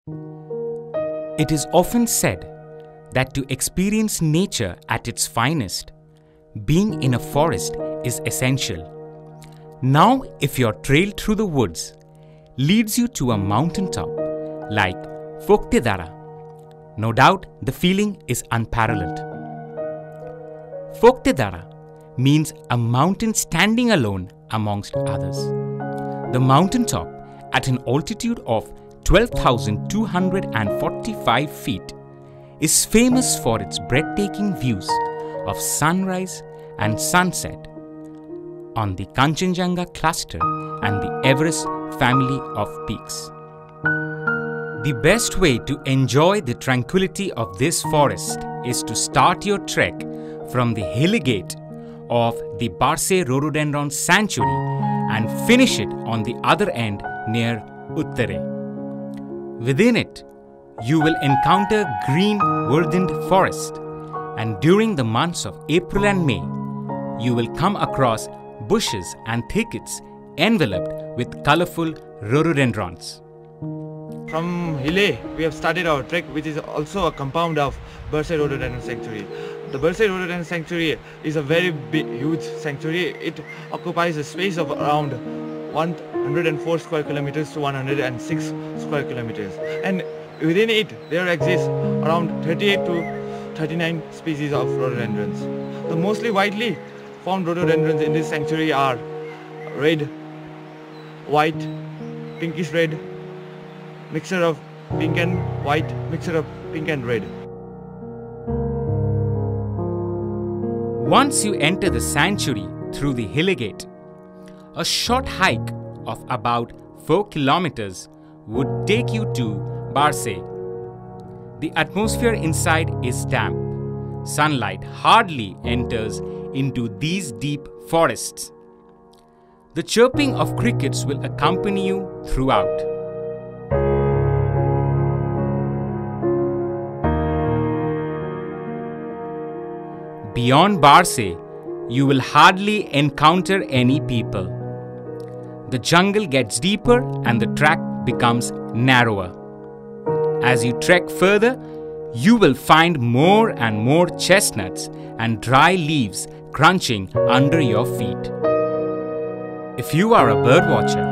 It is often said that to experience nature at its finest, being in a forest is essential. Now, if your trail through the woods leads you to a mountaintop like Phoktey Dara, no doubt the feeling is unparalleled. Phoktey Dara means a mountain standing alone amongst others. The mountaintop, at an altitude of 12,245 feet, is famous for its breathtaking views of sunrise and sunset on the Kanchenjunga cluster and the Everest family of peaks. The best way to enjoy the tranquility of this forest is to start your trek from the Hilley gate of the Barsey Rhododendron sanctuary and finish it on the other end near Uttarey. Within it, you will encounter green verdant forest, and during the months of April and May, you will come across bushes and thickets enveloped with colourful rhododendrons. From Hilley, we have started our trek, which is also a compound of Barsey Rhododendron Sanctuary. The Barsey Rhododendron Sanctuary is a very big, huge sanctuary. It occupies a space of around 104 square kilometers to 106 square kilometers. And within it, there exists around 38 to 39 species of rhododendrons. The mostly widely found rhododendrons in this sanctuary are red, white, pinkish red, mixture of pink and white, mixture of pink and red. Once you enter the sanctuary through the Hilley gate, a short hike of about 4 kilometers would take you to Barsey. The atmosphere inside is damp. Sunlight hardly enters into these deep forests. The chirping of crickets will accompany you throughout. Beyond Barsey, you will hardly encounter any people. The jungle gets deeper and the track becomes narrower. As you trek further, you will find more and more chestnuts and dry leaves crunching under your feet. If you are a bird watcher,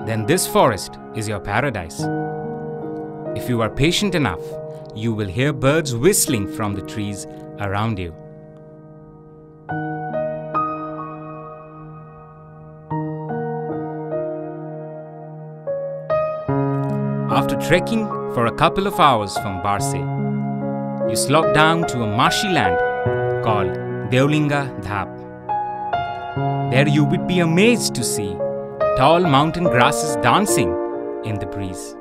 then this forest is your paradise. If you are patient enough, you will hear birds whistling from the trees around you. After trekking for a couple of hours from Barsey, you slog down to a marshy land called Devlinga Dhap. There you would be amazed to see tall mountain grasses dancing in the breeze.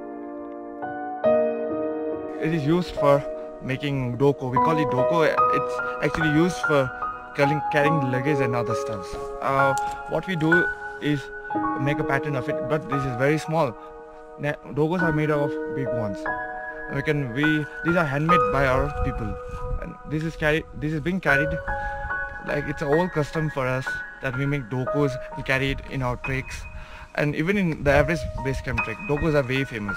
It is used for making doko. We call it doko. It's actually used for carrying luggage and other stuff. What we do is make a pattern of it, but this is very small. Dogos are made of big ones. These are handmade by our people, and this is being carried like it's an old custom for us that we make dokos and carry it in our treks, and even in the Everest base camp trek, dokos are very famous.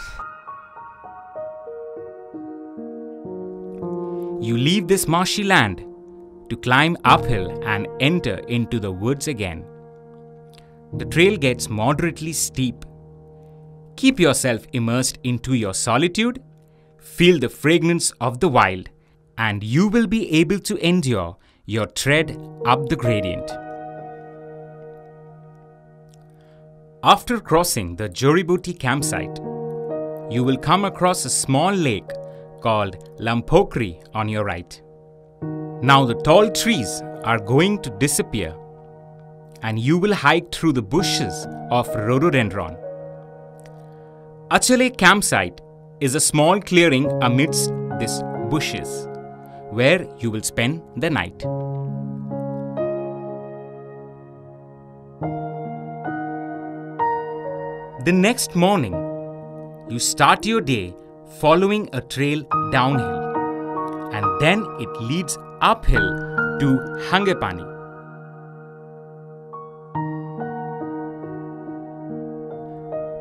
You leave this marshy land to climb uphill and enter into the woods again. The trail gets moderately steep. Keep yourself immersed into your solitude, feel the fragrance of the wild, and you will be able to endure your tread up the gradient. After crossing the Joributi campsite, you will come across a small lake called Lampokri on your right. Now the tall trees are going to disappear, and you will hike through the bushes of Rhododendron. Achaley campsite is a small clearing amidst these bushes, where you will spend the night. The next morning, you start your day following a trail downhill, and then it leads uphill to Hangepani.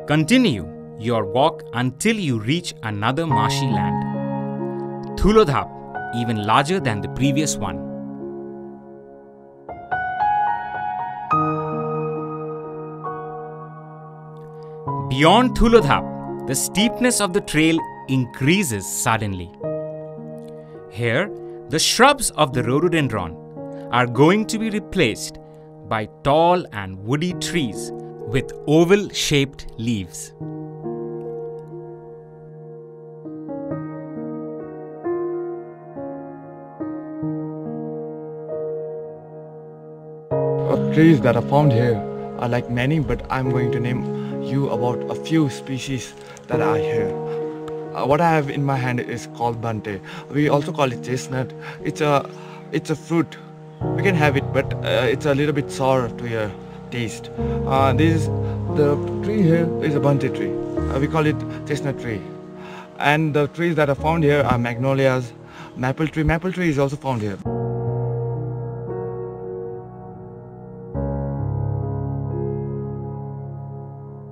Continue your walk until you reach another marshy land. Thulodhap, even larger than the previous one. Beyond Thulodhap, the steepness of the trail increases suddenly. Here, the shrubs of the rhododendron are going to be replaced by tall and woody trees with oval-shaped leaves. Trees that are found here are like many, but I'm going to name you about a few species that are here. What I have in my hand is called bante. We also call it chestnut. It's a fruit. We can have it, but it's a little bit sour to your taste. The tree here is a bante tree. We call it chestnut tree. And the trees that are found here are magnolias, maple tree. Maple tree is also found here.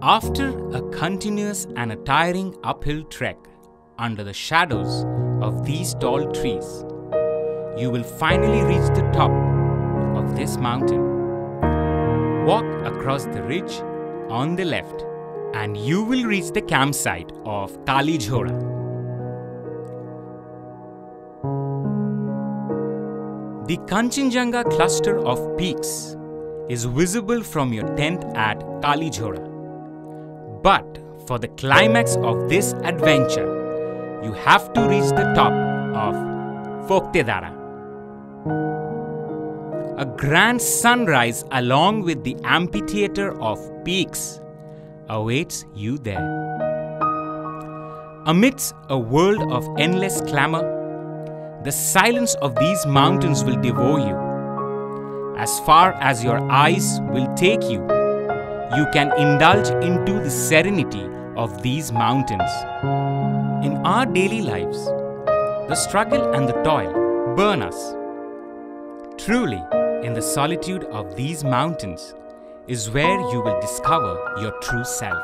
After a continuous and a tiring uphill trek under the shadows of these tall trees, you will finally reach the top of this mountain. Walk across the ridge on the left and you will reach the campsite of Kalijhora. The Kanchenjunga cluster of peaks is visible from your tent at Kalijhora. But for the climax of this adventure, you have to reach the top of Phoktey Dara. A grand sunrise along with the amphitheater of peaks awaits you there. Amidst a world of endless clamor, the silence of these mountains will devour you. As far as your eyes will take you, you can indulge into the serenity of these mountains. In our daily lives, the struggle and the toil burn us. Truly, in the solitude of these mountains is where you will discover your true self.